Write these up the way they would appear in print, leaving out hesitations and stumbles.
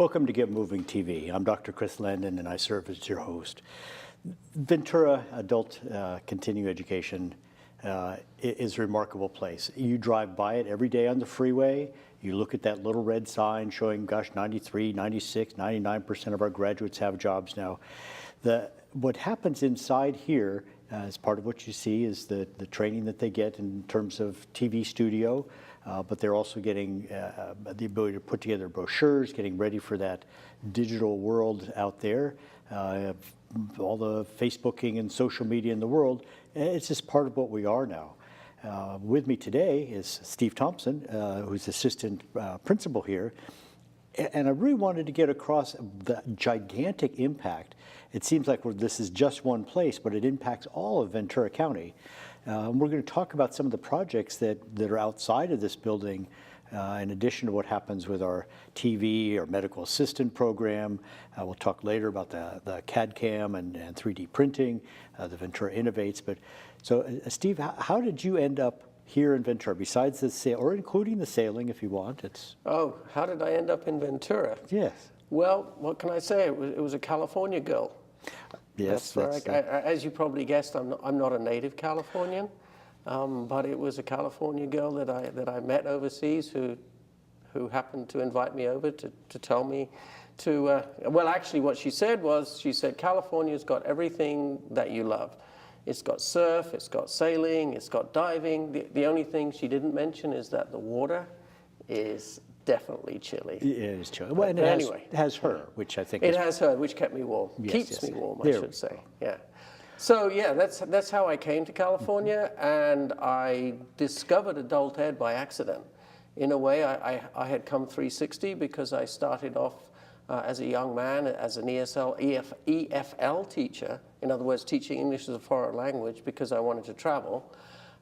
Welcome to Get Moving TV. I'm Dr. Chris Landon and I serve as your host. Ventura Adult Continuing Education is a remarkable place. You drive by it every day on the freeway. You look at that little red sign showing, gosh, 93, 96, 99% of our graduates have jobs now. What happens inside here, as part of what you see, is the training that they get in terms of TV studio, but they're also getting the ability to put together brochures, getting ready for that digital world out there. All the Facebooking and social media in the world, it's just part of what we are now. With me today is Steve Thompson, who's assistant principal here. And I really wanted to get across the gigantic impact. It seems like this is just one place, but it impacts all of Ventura County. We're going to talk about some of the projects that are outside of this building, in addition to what happens with our TV or medical assistant program. We'll talk later about the CAD/CAM and 3D printing, the Ventura Innovates. So Steve, how did you end up here in Ventura, besides the sail, or including the sailing if you want? Oh, how did I end up in Ventura? Yes. Well, what can I say? It was a California girl. Yes. As you probably guessed, I'm not a native Californian, but it was a California girl that I met overseas who happened to invite me over to tell me to, well, actually what she said was, California's got everything that you love. It's got surf, it's got sailing, it's got diving. The only thing she didn't mention is that the water is definitely chilly. It is chilly. Well, and it has her, which I think it has her, which kept me warm. Yes, Keeps me warm, I should say. Yeah. So yeah, that's how I came to California, and I discovered adult ed by accident. In a way, I had come 360 because I started off as a young man as an EFL teacher. In other words, teaching English as a foreign language because I wanted to travel.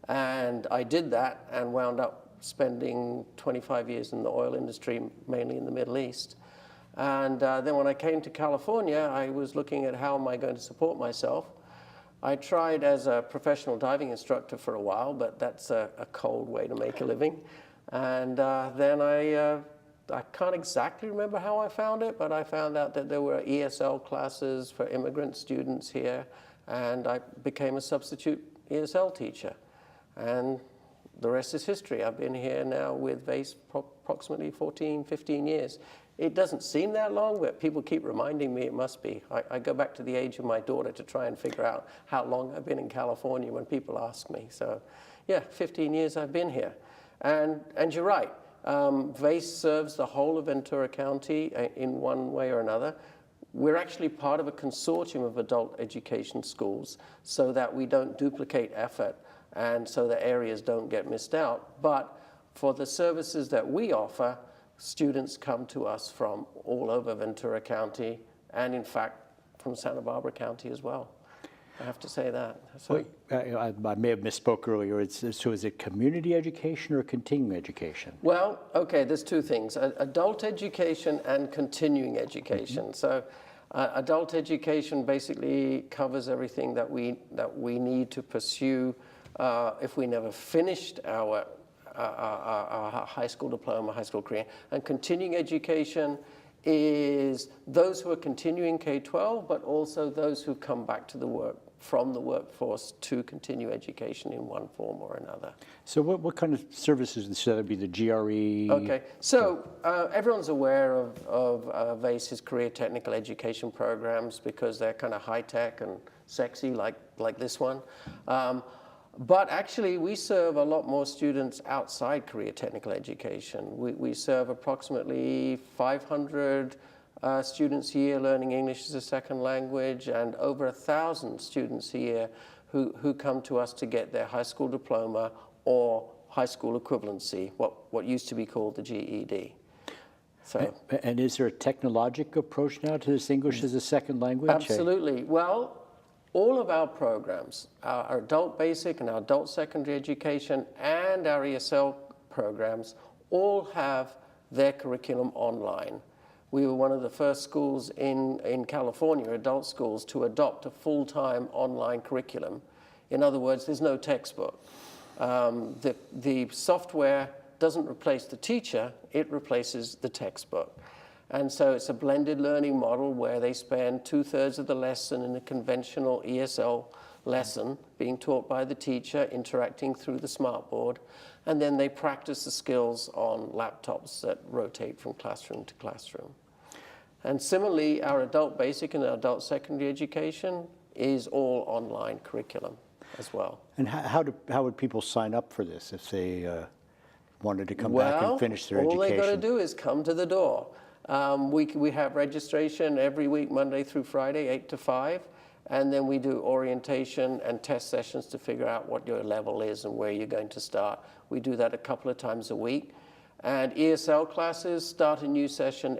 And I did that and wound up spending 25 years in the oil industry, mainly in the Middle East. And then when I came to California, I was looking at how am I going to support myself. I tried as a professional diving instructor for a while, but that's a cold way to make a living. And then I can't exactly remember how I found it, but I found out that there were ESL classes for immigrant students here, and I became a substitute ESL teacher. And the rest is history. I've been here now with VACE approximately 14, 15 years. It doesn't seem that long, but people keep reminding me it must be. I go back to the age of my daughter to try and figure out how long I've been in California when people ask me. So yeah, 15 years I've been here. And you're right. VACE serves the whole of Ventura County in one way or another. We're actually part of a consortium of adult education schools so that we don't duplicate effort and so the areas don't get missed out. But for the services that we offer, students come to us from all over Ventura County and, in fact, from Santa Barbara County as well. I have to say that. So, I may have misspoke earlier. So is it community education or continuing education? Well, okay, there's two things, adult education and continuing education. Mm-hmm. So adult education basically covers everything that we need to pursue if we never finished our high school diploma, high school career. And continuing education is those who are continuing K-12, but also those who come back to from the workforce to continue education in one form or another. So what kind of services should that be, the GRE? Okay, so everyone's aware of VACE's career technical education programs because they're kind of high-tech and sexy like this one. But actually, we serve a lot more students outside career technical education. We serve approximately 500 students a year learning English as a second language, and over 1,000 students a year who come to us to get their high school diploma or high school equivalency, what used to be called the GED. So, and is there a technological approach now to this English as a second language? Absolutely. Well, all of our programs, our adult basic and our adult secondary education and our ESL programs all have their curriculum online. We were one of the first schools in California, adult schools, to adopt a full-time online curriculum. In other words, there's no textbook. The software doesn't replace the teacher, it replaces the textbook. And so it's a blended learning model where they spend 2/3 of the lesson in a conventional ESL lesson being taught by the teacher, interacting through the smartboard, and then they practice the skills on laptops that rotate from classroom to classroom. And similarly, our adult basic and adult secondary education is all online curriculum as well. And how would people sign up for this if they wanted to come back and finish their education? All they got to do is come to the door. We have registration every week, Monday through Friday, 8 to 5. And then we do orientation and test sessions to figure out what your level is and where you're going to start. We do that a couple of times a week. And ESL classes start a new session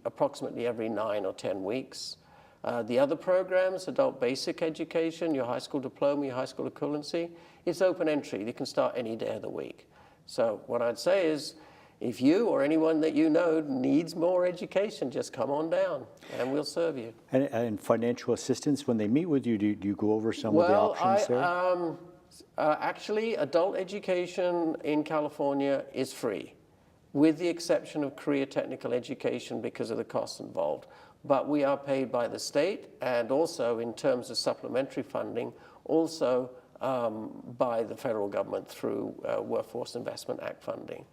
approximately every 9 or 10 weeks. The other programs, adult basic education, your high school diploma, your high school equivalency, it's open entry. You can start any day of the week. So what I'd say is, if you or anyone that you know needs more education, just come on down and we'll serve you. And financial assistance, when they meet with you, do you go over some of the options there? Actually, adult education in California is free, with the exception of career technical education because of the costs involved. But we are paid by the state, and also in terms of supplementary funding, also by the federal government through Workforce Investment Act funding.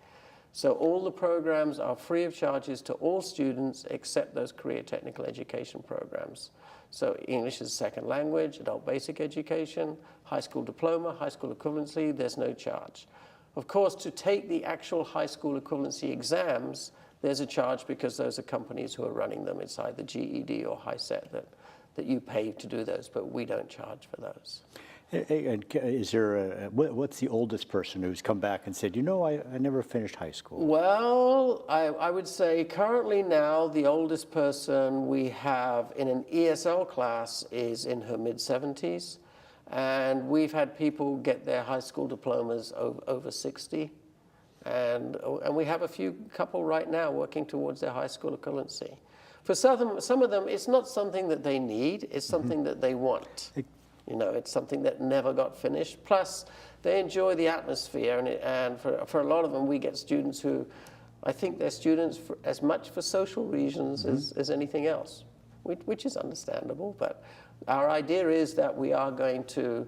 So all the programs are free of charges to all students except those career technical education programs. So English as a second language, adult basic education, high school diploma, high school equivalency, there's no charge. Of course, to take the actual high school equivalency exams, there's a charge because those are companies who are running them. It's either GED or HiSET that you pay to do those, but we don't charge for those. And is there what's the oldest person who's come back and said, you know, I never finished high school? Well, I would say currently now the oldest person we have in an ESL class is in her mid-70s. And we've had people get their high school diplomas over 60. And we have a couple right now working towards their high school equivalency. For some of them, it's not something that they need, it's something that they want. You know, it's something that never got finished. Plus, they enjoy the atmosphere, and for a lot of them, we get students who, I think they're students as much for social reasons as anything else, which is understandable. But our idea is that we are going to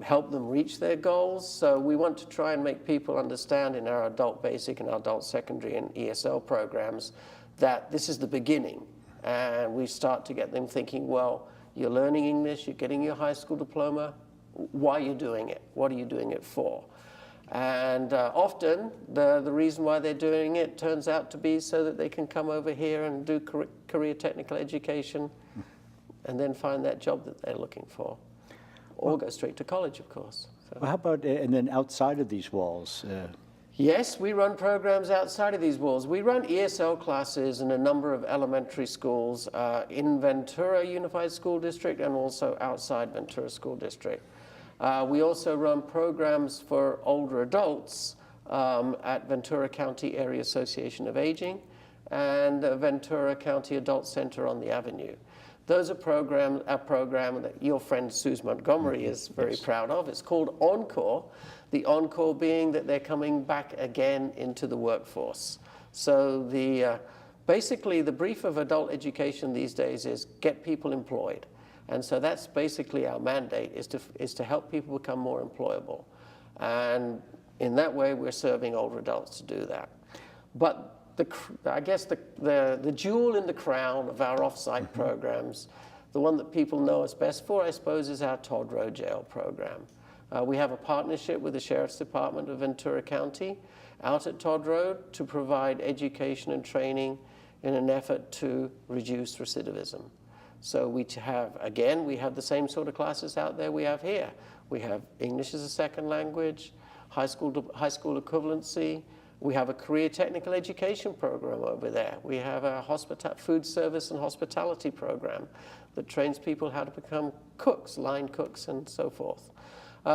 help them reach their goals. So we want to try and make people understand in our adult basic and adult secondary and ESL programs that this is the beginning. And we start to get them thinking, well, you're learning English, you're getting your high school diploma, why are you doing it? What are you doing it for? And often, the reason why they're doing it turns out to be so that they can come over here and do career technical education and then find that job that they're looking for. Or go straight to college, of course. So. Well, how about, and then outside of these walls? Yes, we run programs outside of these walls. We run ESL classes in a number of elementary schools in Ventura Unified School District and also outside Ventura School District. We also run programs for older adults at Ventura County Area Association of Aging and Ventura County Adult Center on the Avenue. Those are a program that your friend Suze Montgomery is very proud of. It's called Encore. The encore being that they're coming back again into the workforce. So basically the brief of adult education these days is get people employed. And so that's basically our mandate, is to help people become more employable. And in that way, we're serving older adults to do that. But I guess the jewel in the crown of our off-site programs, the one that people know us best for, I suppose, is our Todd Road Jail program. We have a partnership with the Sheriff's Department of Ventura County out at Todd Road to provide education and training in an effort to reduce recidivism. So we have the same sort of classes out there we have here. We have English as a second language, high school equivalency. We have a career technical education program over there. We have a food service and hospitality program that trains people how to become cooks, line cooks, and so forth.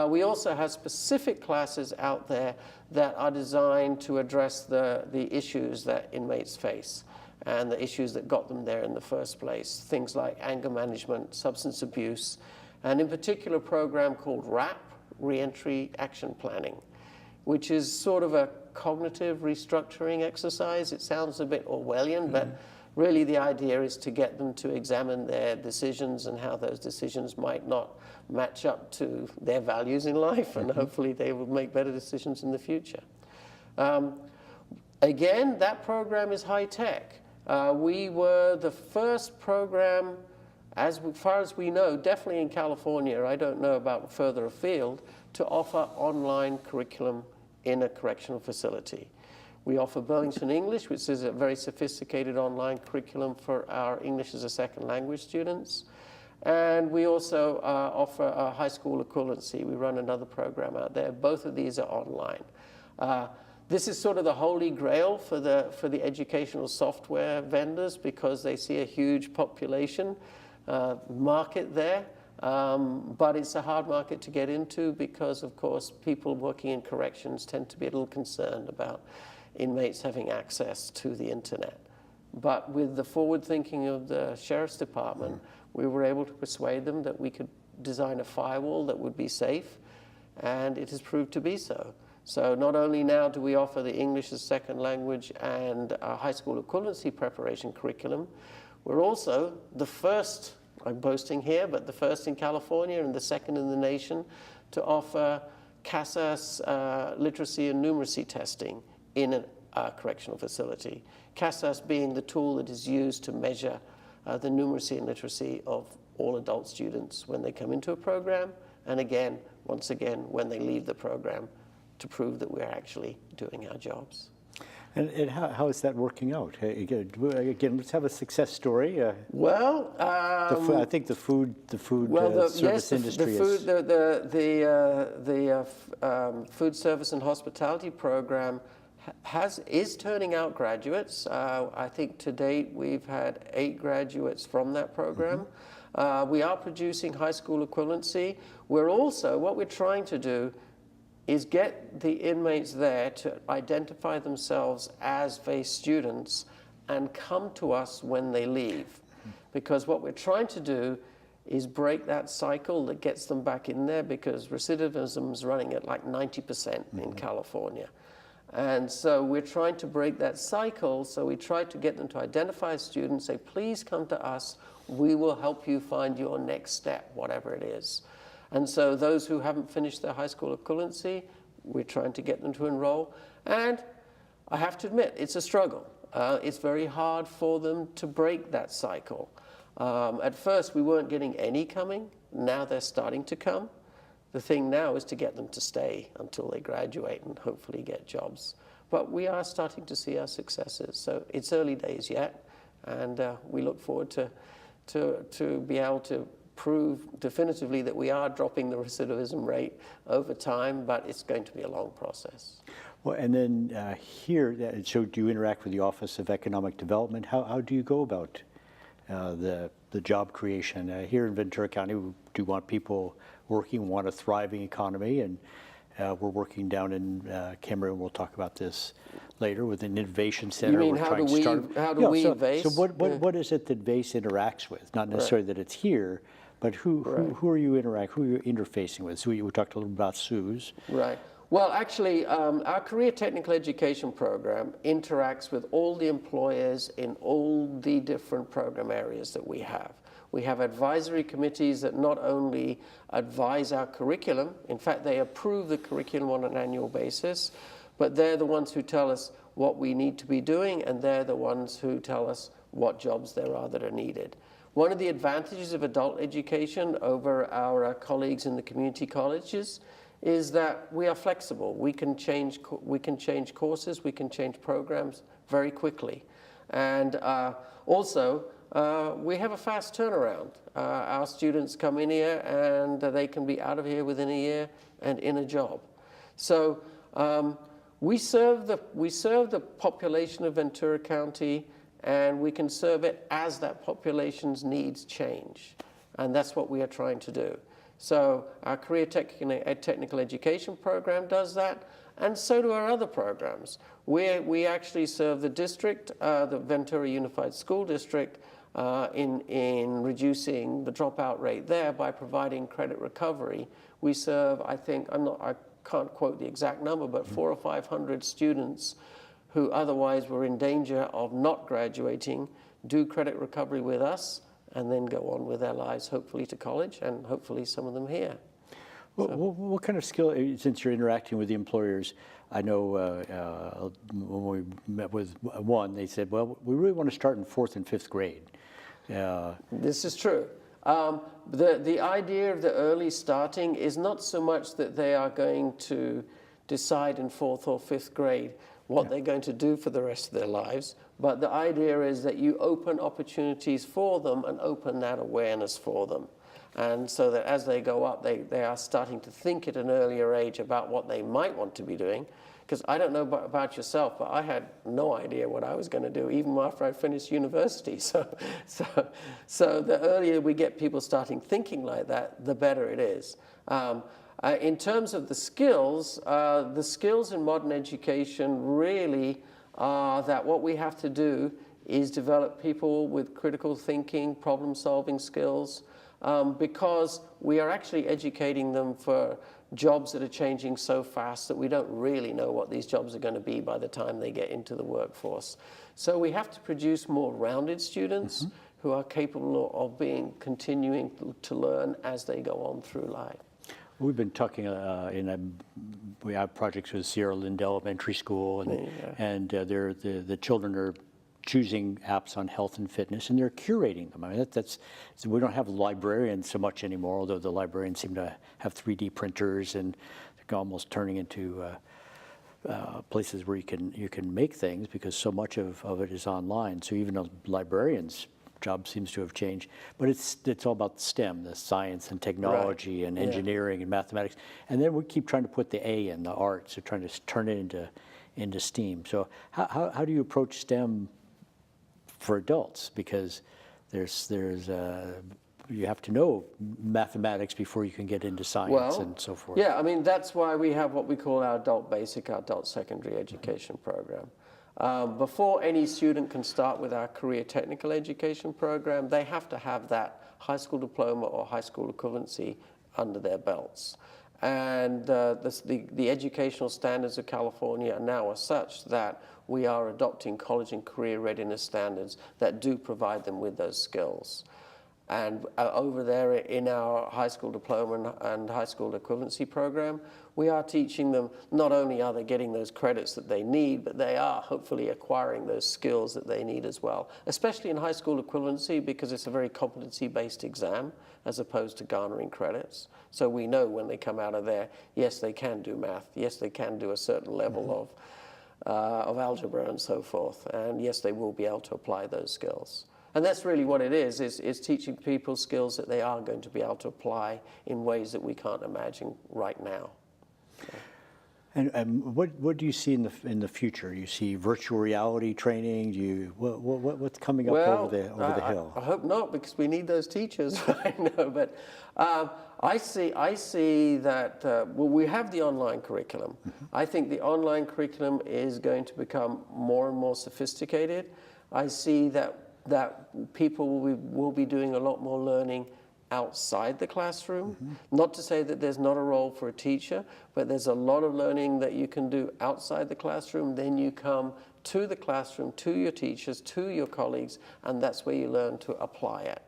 We also have specific classes out there that are designed to address the issues that inmates face and the issues that got them there in the first place. Things like anger management, substance abuse, and in particular a program called RAP, Reentry Action Planning, which is sort of a cognitive restructuring exercise. It sounds a bit Orwellian, but really the idea is to get them to examine their decisions and how those decisions might not match up to their values in life, and hopefully they will make better decisions in the future. Again, that program is high tech. We were the first program, as far as we know, definitely in California, I don't know about further afield, to offer online curriculum in a correctional facility. We offer Burlington English, which is a very sophisticated online curriculum for our English as a second language students. And we also offer a high school equivalency. We run another program out there. Both of these are online. This is sort of the holy grail for the educational software vendors, because they see a huge population market there. But it's a hard market to get into because, of course, people working in corrections tend to be a little concerned about inmates having access to the internet. But with the forward thinking of the Sheriff's Department, we were able to persuade them that we could design a firewall that would be safe, and it has proved to be so. So not only now do we offer the English as second language and high school equivalency preparation curriculum, we're also the first, I'm boasting here, but the first in California and the second in the nation to offer CASAS literacy and numeracy testing in a correctional facility. CASAS being the tool that is used to measure the numeracy and literacy of all adult students when they come into a program, and again, once again, when they leave the program, to prove that we're actually doing our jobs. And how is that working out? Again, let's have a success story. Well, I think the food service industry is... The food service and hospitality program is turning out graduates. I think to date we've had 8 graduates from that program. We are producing high school equivalency. We're also, what we're trying to do is get the inmates there to identify themselves as VACE students and come to us when they leave. Because what we're trying to do is break that cycle that gets them back in there, because recidivism is running at like 90% in California. And so we're trying to break that cycle, so we try to get them to identify a student, say, please come to us, we will help you find your next step, whatever it is. And so those who haven't finished their high school equivalency, we're trying to get them to enroll. And I have to admit, it's a struggle. It's very hard for them to break that cycle. At first, we weren't getting any coming. Now they're starting to come. The thing now is to get them to stay until they graduate and hopefully get jobs. But we are starting to see our successes. So it's early days yet, and we look forward to be able to prove definitively that we are dropping the recidivism rate over time, but it's going to be a long process. Well, and then here, so do you interact with the Office of Economic Development? How do you go about the job creation? Here in Ventura County, we do want people working, want a thriving economy, and we're working down in Cameroon. We'll talk about this later with an innovation center. You mean how do we VACE? So what is it that VACE interacts with? Not necessarily that it's here, but who are you interfacing with? So we talked a little about SUS. Right. Well, actually, our career technical education program interacts with all the employers in all the different program areas that we have. We have advisory committees that not only advise our curriculum, in fact, they approve the curriculum on an annual basis, but they're the ones who tell us what we need to be doing, and they're the ones who tell us what jobs there are that are needed. One of the advantages of adult education over our colleagues in the community colleges is that we are flexible. We can change courses, we can change programs very quickly. And also, we have a fast turnaround. Our students come in here and they can be out of here within a year and in a job. So we serve the population of Ventura County, and we can serve it as that population's needs change. And that's what we are trying to do. So our career technical education program does that, and so do our other programs. We actually serve the district, the Ventura Unified School District, in reducing the dropout rate there by providing credit recovery We serve, I think, I can't quote the exact number, but 400 or 500 students who otherwise were in danger of not graduating, do credit recovery with us, and then go on with their lives, hopefully to college, and hopefully some of them here. What kind of skill, since you're interacting with the employers, I know when we met with one, they said, well, we really want to start in 4th and 5th grade. This is true. The idea of the early starting is not so much that they are going to decide in 4th or 5th grade what they're going to do for the rest of their lives, but the idea is that you open opportunities for them and open that awareness for them. And so that as they go up, they are starting to think at an earlier age about what they might want to be doing. Because I don't know about yourself, but I had no idea what I was going to do even after I finished university. So the earlier we get people starting thinking like that, the better it is. In terms of the skills in modern education really are that what we have to do is develop people with critical thinking, problem-solving skills, because we are actually educating them for jobs that are changing so fast that we don't really know what these jobs are going to be by the time they get into the workforce. So we have to produce more rounded students who are capable of continuing to learn as they go on through life. We've been talking we have projects with Sierra Lindell Elementary School, and the children are choosing apps on health and fitness, and they're curating them. I mean, so we don't have librarians so much anymore, although the librarians seem to have 3D printers, and they're almost turning into places where you can make things because so much of it is online. So even a librarian's job seems to have changed, but it's all about STEM, the science and technology and engineering and mathematics, and then we keep trying to put the A in the arts, so trying to turn it into STEAM. So how do you approach STEM for adults? Because you have to know mathematics before you can get into science and so forth. Yeah, I mean, that's why we have what we call our adult basic, our adult secondary education program. Before any student can start with our career technical education program, they have to have that high school diploma or high school equivalency under their belts. And the educational standards of California now are such that we are adopting college and career readiness standards that do provide them with those skills. And over there in our high school diploma and high school equivalency program, we are teaching them, not only are they getting those credits that they need, but they are hopefully acquiring those skills that they need as well, especially in high school equivalency because it's a very competency-based exam as opposed to garnering credits. So we know when they come out of there, yes, they can do math, yes, they can do a certain level of algebra and so forth, and yes, they will be able to apply those skills. And that's really what it is teaching people skills that they are going to be able to apply in ways that we can't imagine right now. And what do you see in the future? Do you see virtual reality training? What's coming up over the hill? I hope not, because we need those teachers. I know, but I see that we have the online curriculum. I think the online curriculum is going to become more and more sophisticated. I see that people will be doing a lot more learning outside the classroom. Not to say that there's not a role for a teacher, but there's a lot of learning that you can do outside the classroom. Then you come to the classroom, to your teachers, to your colleagues, and that's where you learn to apply it.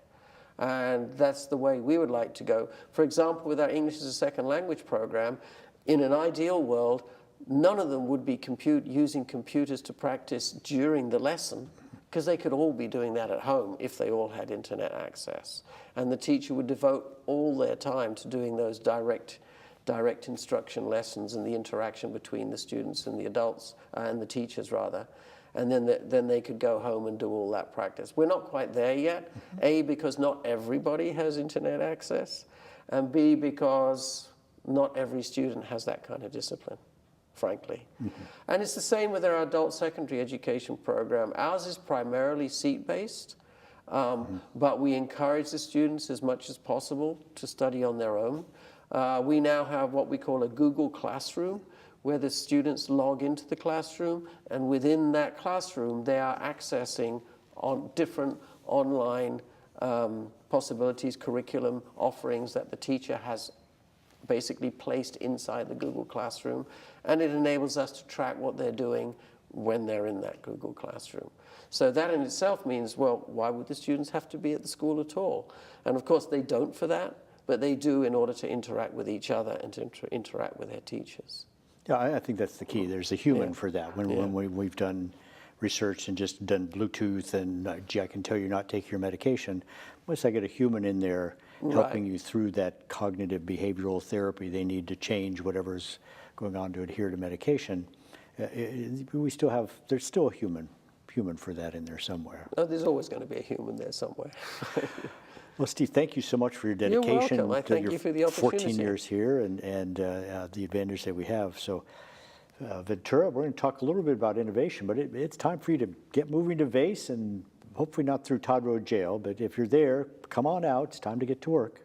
And that's the way we would like to go. For example, with our English as a Second Language program, in an ideal world, none of them would be using computers to practice during the lesson, because they could all be doing that at home if they all had internet access. And the teacher would devote all their time to doing those direct instruction lessons and the interaction between the students and the adults, and the teachers rather. And then they could go home and do all that practice. We're not quite there yet. A, because not everybody has internet access, and B, because not every student has that kind of discipline, frankly. And it's the same with our adult secondary education program. Ours is primarily seat-based, but we encourage the students as much as possible to study on their own. We now have what we call a Google Classroom, where the students log into the classroom, and within that classroom they are accessing on different online possibilities, curriculum offerings that the teacher has basically placed inside the Google Classroom, and it enables us to track what they're doing when they're in that Google Classroom. So that in itself means, well, why would the students have to be at the school at all? And of course they don't for that, but they do in order to interact with each other and to interact with their teachers. Yeah, I think that's the key. There's a human for that. When we've done research and just done Bluetooth and, gee, I can tell you're not taking your medication, once I get a human in there helping you through that cognitive behavioral therapy they need to change whatever's going on to adhere to medication, there's still a human for that in there somewhere. Oh, there's always going to be a human there somewhere. Well, Steve, thank you so much for your dedication. You're welcome. I thank you for the opportunity. 14 years here and the advantage that we have. So, Ventura, we're going to talk a little bit about innovation, but it's time for you to get moving to VACE, and hopefully not through Todd Road Jail, but if you're there, come on out. It's time to get to work.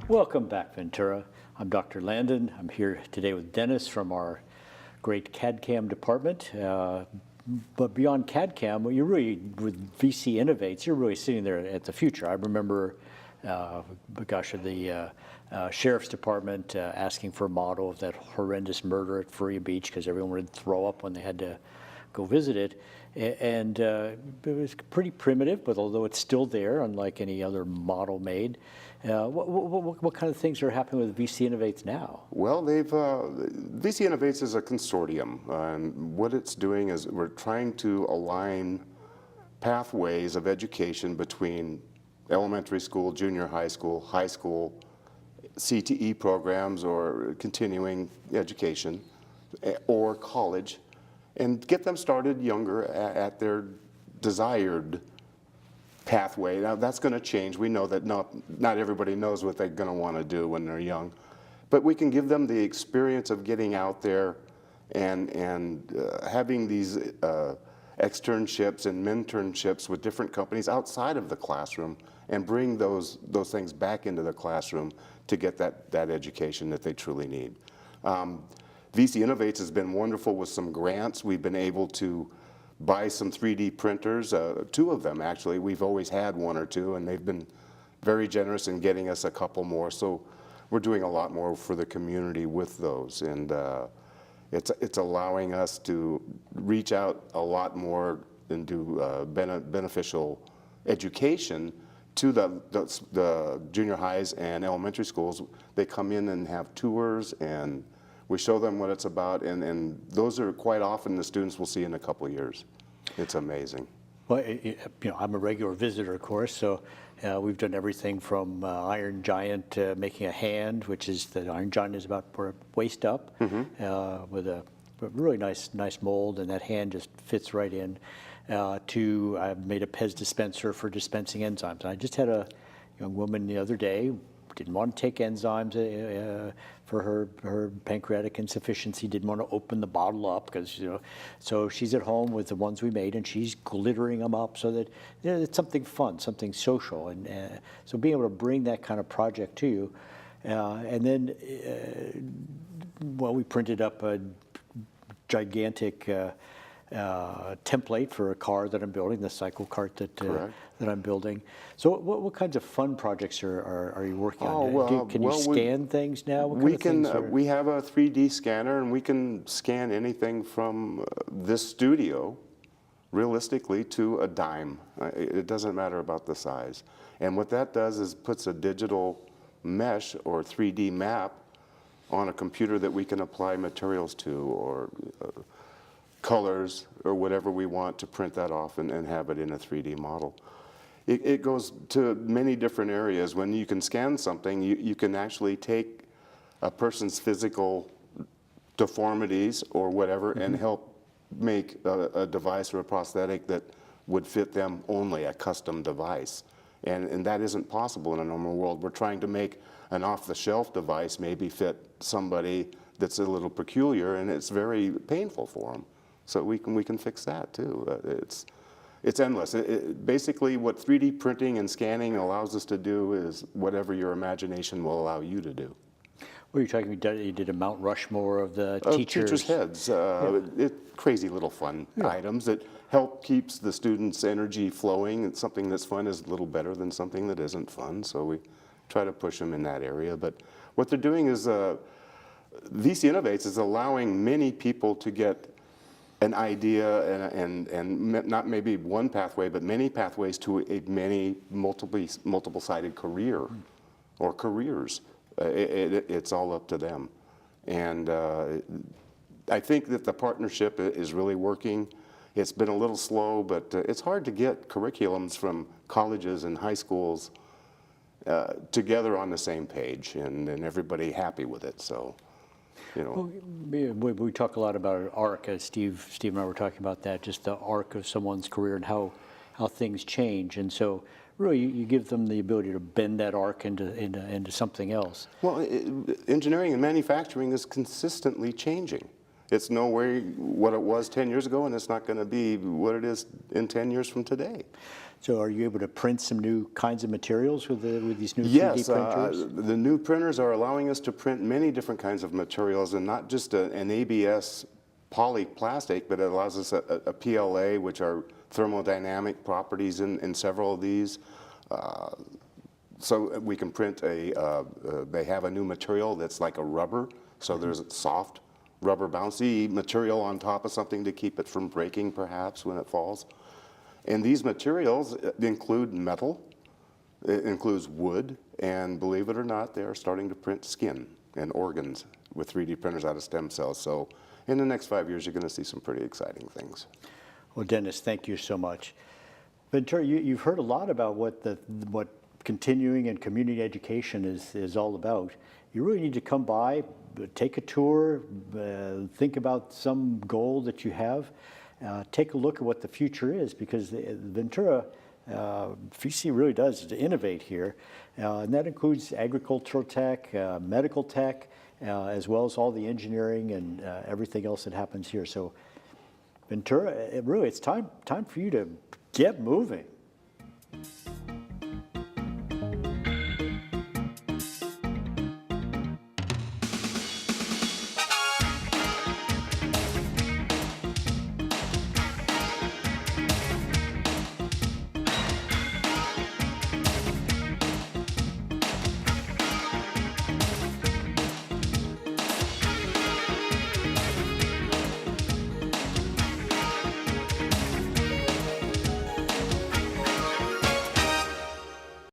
Welcome back, Ventura. I'm Dr. Landon. I'm here today with Dennis from our great CAD/CAM department. But beyond CAD/CAM, well, you're really, with VC Innovates, you're really sitting there at the future. I remember, the Sheriff's Department asking for a model of that horrendous murder at Furrier Beach because everyone would throw up when they had to go visit it. And it was pretty primitive, but although it's still there, unlike any other model made, what kind of things are happening with VC Innovates now? Well, VC Innovates is a consortium, and what it's doing is we're trying to align pathways of education between elementary school, junior high school, CTE programs or continuing education, or college, and get them started younger at their desired pathway. Now that's going to change. We know that not everybody knows what they're going to want to do when they're young, but we can give them the experience of getting out there and having these externships and mentorships with different companies outside of the classroom, and bring those things back into the classroom to get that education that they truly need. VC Innovates has been wonderful with some grants. We've been able to buy some 3D printers, 2 of them actually. We've always had 1 or 2, and they've been very generous in getting us a couple more. So we're doing a lot more for the community with those, and it's allowing us to reach out a lot more and do beneficial education to the junior highs and elementary schools. They come in and have tours, and we show them what it's about, and those are quite often the students we'll see in a couple of years. It's amazing. Well, I'm a regular visitor, of course, so we've done everything from Iron Giant making a hand, which is the Iron Giant is about waist up, with a really nice mold, and that hand just fits right in. To I've made a Pez dispenser for dispensing enzymes. And I just had a young woman the other day, didn't want to take enzymes for her pancreatic insufficiency, didn't want to open the bottle up because, so she's at home with the ones we made, and she's glittering them up so that it's something fun, something social. And so being able to bring that kind of project to you. And then, we printed up a gigantic template for a car that I'm building, the cycle cart that I'm building. So what kinds of fun projects are you working on? Can you scan things now? We have a 3D scanner, and we can scan anything from this studio, realistically, to a dime. It doesn't matter about the size. And what that does is puts a digital mesh or 3D map on a computer that we can apply materials to, or colors, or whatever we want to print that off and have it in a 3D model. It goes to many different areas. When you can scan something, you can actually take a person's physical deformities or whatever and help make a device or a prosthetic that would fit them only, a custom device. And that isn't possible in a normal world. We're trying to make an off-the-shelf device maybe fit somebody that's a little peculiar, and it's very painful for them. So we can fix that too. It's endless. Basically, what 3D printing and scanning allows us to do is whatever your imagination will allow you to do. What are you talking about? You did a Mount Rushmore of the Teachers' heads, crazy little fun items that help keeps the students' energy flowing. And something that's fun is a little better than something that isn't fun, so we try to push them in that area. But what they're doing is, VACE Innovates is allowing many people to get an idea and not maybe one pathway, but many pathways to a multiple-sided career or careers. It's all up to them. And I think that the partnership is really working. It's been a little slow, but it's hard to get curriculums from colleges and high schools together on the same page and everybody happy with it. So, you know. Well, we talk a lot about an arc. Steve and I were talking about that, just the arc of someone's career and how things change. And so really you give them the ability to bend that arc into something else. Well, engineering and manufacturing is consistently changing. It's no way what it was 10 years ago, and it's not going to be what it is in 10 years from today. So are you able to print some new kinds of materials with these new 3D Yes, printers? the new printers are allowing us to print many different kinds of materials, and not just an ABS polyplastic, but it allows us a PLA, which are thermodynamic properties in several of these. So we can print they have a new material that's like a rubber, so there's a soft rubber bouncy material on top of something to keep it from breaking perhaps when it falls. And these materials include metal, it includes wood, and believe it or not, they are starting to print skin and organs with 3D printers out of stem cells. So in the next 5 years, you're going to see some pretty exciting things. Well, Dennis, thank you so much. Ventura, you've heard a lot about what continuing and community education is all about. You really need to come by, take a tour, think about some goal that you have. Take a look at what the future is, because Ventura, VC really does innovate here, and that includes agricultural tech, medical tech, as well as all the engineering and everything else that happens here. So Ventura, really, it's time for you to get moving.